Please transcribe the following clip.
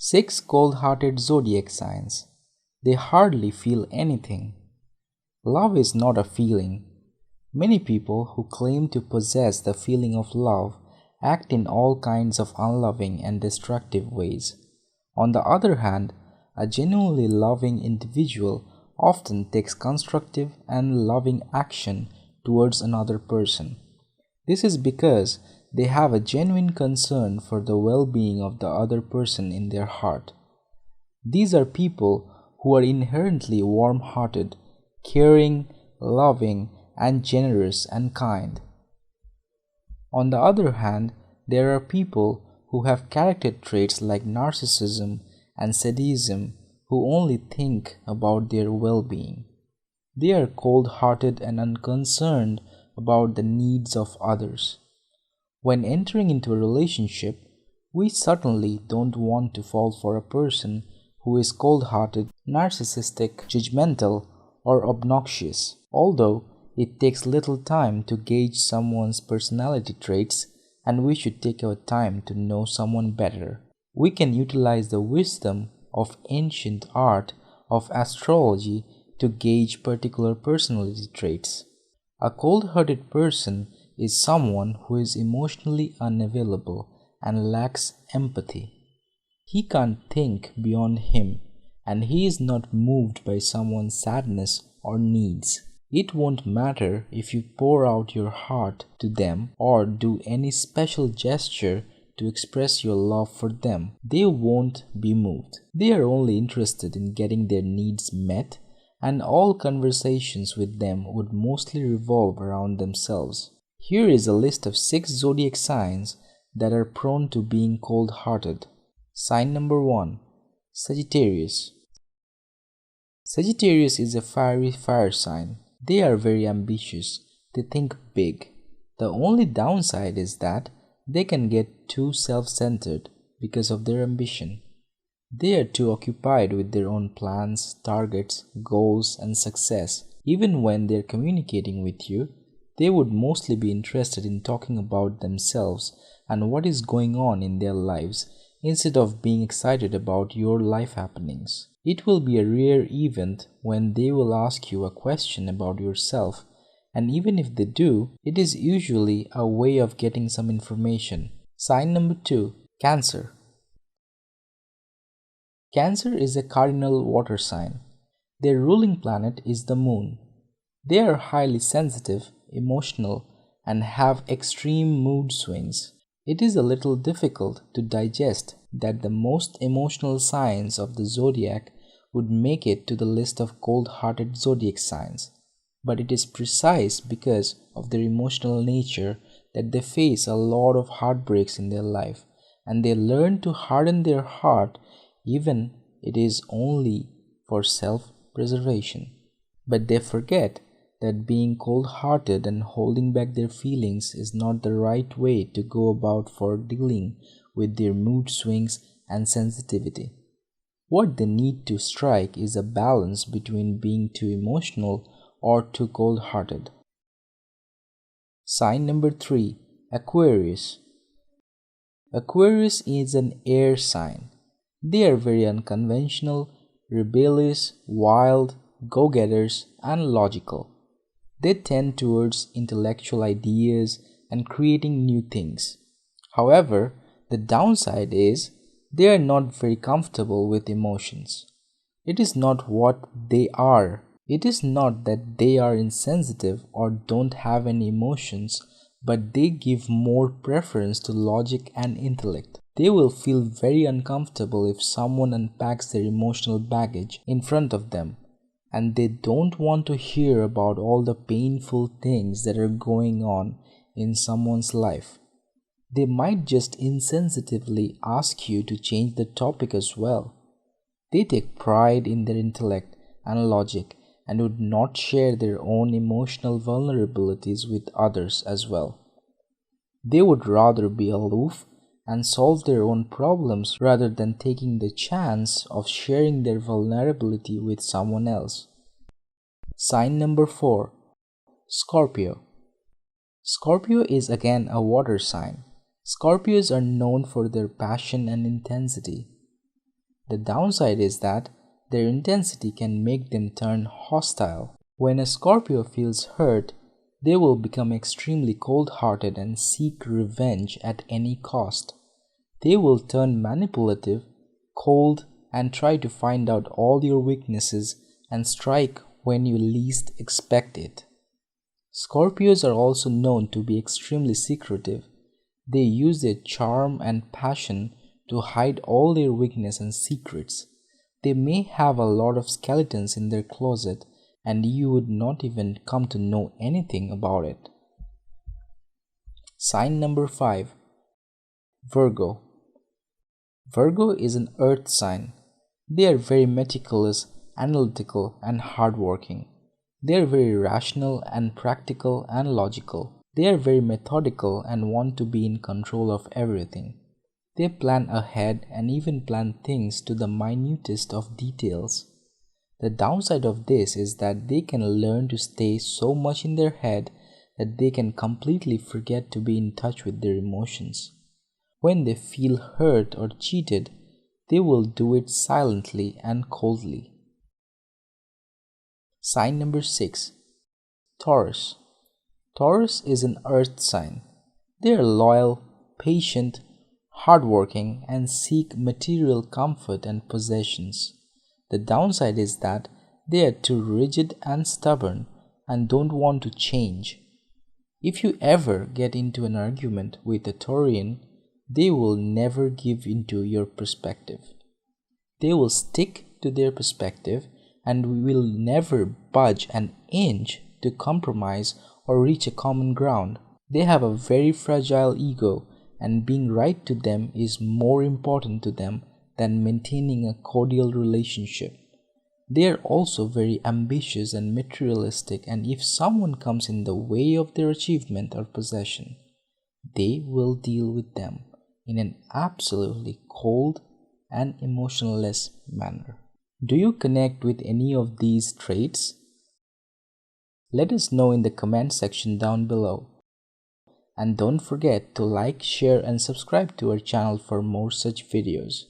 6 cold-hearted zodiac signs. They hardly feel anything. Love is not a feeling. Many people who claim to possess the feeling of love act in all kinds of unloving and destructive ways. On the other hand, a genuinely loving individual often takes constructive and loving action towards another person. This is because they have a genuine concern for the well-being of the other person in their heart. These are people who are inherently warm-hearted, caring, loving, and generous and kind. On the other hand, there are people who have character traits like narcissism and sadism who only think about their well-being. They are cold-hearted and unconcerned about the needs of others. When entering into a relationship, we certainly don't want to fall for a person who is cold-hearted, narcissistic, judgmental, or obnoxious. Although it takes little time to gauge someone's personality traits, and we should take our time to know someone better, we can utilize the wisdom of ancient art of astrology to gauge particular personality traits. A cold-hearted person is someone who is emotionally unavailable and lacks empathy. He can't think beyond him, and he is not moved by someone's sadness or needs. It won't matter if you pour out your heart to them or do any special gesture to express your love for them. They won't be moved. They are only interested in getting their needs met, and all conversations with them would mostly revolve around themselves. Here is a list of 6 zodiac signs that are prone to being cold-hearted. Sign number 1. Sagittarius. Sagittarius is a fiery fire sign. They are very ambitious. They think big. The only downside is that they can get too self-centered because of their ambition. They are too occupied with their own plans, targets, goals, and success. Even when they are communicating with you, they would mostly be interested in talking about themselves and what is going on in their lives instead of being excited about your life happenings. It will be a rare event when they will ask you a question about yourself, and even if they do, it is usually a way of getting some information. Sign number 2. Cancer. Cancer is a cardinal water sign. Their ruling planet is the moon. They are highly sensitive, emotional, and have extreme mood swings. It is a little difficult to digest that the most emotional signs of the zodiac would make it to the list of cold-hearted zodiac signs. But it is precise because of their emotional nature that they face a lot of heartbreaks in their life, and they learn to harden their heart even it is only for self-preservation. But they forget that being cold-hearted and holding back their feelings is not the right way to go about for dealing with their mood swings and sensitivity. What they need to strike is a balance between being too emotional or too cold-hearted. Sign number 3. Aquarius. Aquarius is an air sign. They are very unconventional, rebellious, wild, go-getters, and logical. They tend towards intellectual ideas and creating new things. However, the downside is they are not very comfortable with emotions. It is not what they are. It is not that they are insensitive or don't have any emotions, but they give more preference to logic and intellect. They will feel very uncomfortable if someone unpacks their emotional baggage in front of them, and they don't want to hear about all the painful things that are going on in someone's life. They might just insensitively ask you to change the topic as well. They take pride in their intellect and logic and would not share their own emotional vulnerabilities with others as well. They would rather be aloof and solve their own problems rather than taking the chance of sharing their vulnerability with someone else. Sign number 4. Scorpio. Scorpio is again a water sign. Scorpios are known for their passion and intensity. The downside is that their intensity can make them turn hostile. When a Scorpio feels hurt, they will become extremely cold-hearted and seek revenge at any cost. They will turn manipulative, cold, and try to find out all your weaknesses and strike when you least expect it. Scorpios are also known to be extremely secretive. They use their charm and passion to hide all their weakness and secrets. They may have a lot of skeletons in their closet and you would not even come to know anything about it. Sign number 5. Virgo. Virgo is an earth sign. They are very meticulous, analytical, and hardworking. They are very rational and practical and logical. They are very methodical and want to be in control of everything. They plan ahead and even plan things to the minutest of details. The downside of this is that they can learn to stay so much in their head that they can completely forget to be in touch with their emotions. When they feel hurt or cheated, they will do it silently and coldly. Sign number 6. Taurus. Taurus is an earth sign. They are loyal, patient, hardworking, and seek material comfort and possessions. The downside is that they are too rigid and stubborn and don't want to change. If you ever get into an argument with a Taurian, they will never give into your perspective. They will stick to their perspective and will never budge an inch to compromise or reach a common ground. They have a very fragile ego, and being right to them is more important to them than maintaining a cordial relationship. They are also very ambitious and materialistic, and if someone comes in the way of their achievement or possession, they will deal with them in an absolutely cold and emotionless manner. Do you connect with any of these traits? Let us know in the comment section down below. And don't forget to like, share, and subscribe to our channel for more such videos.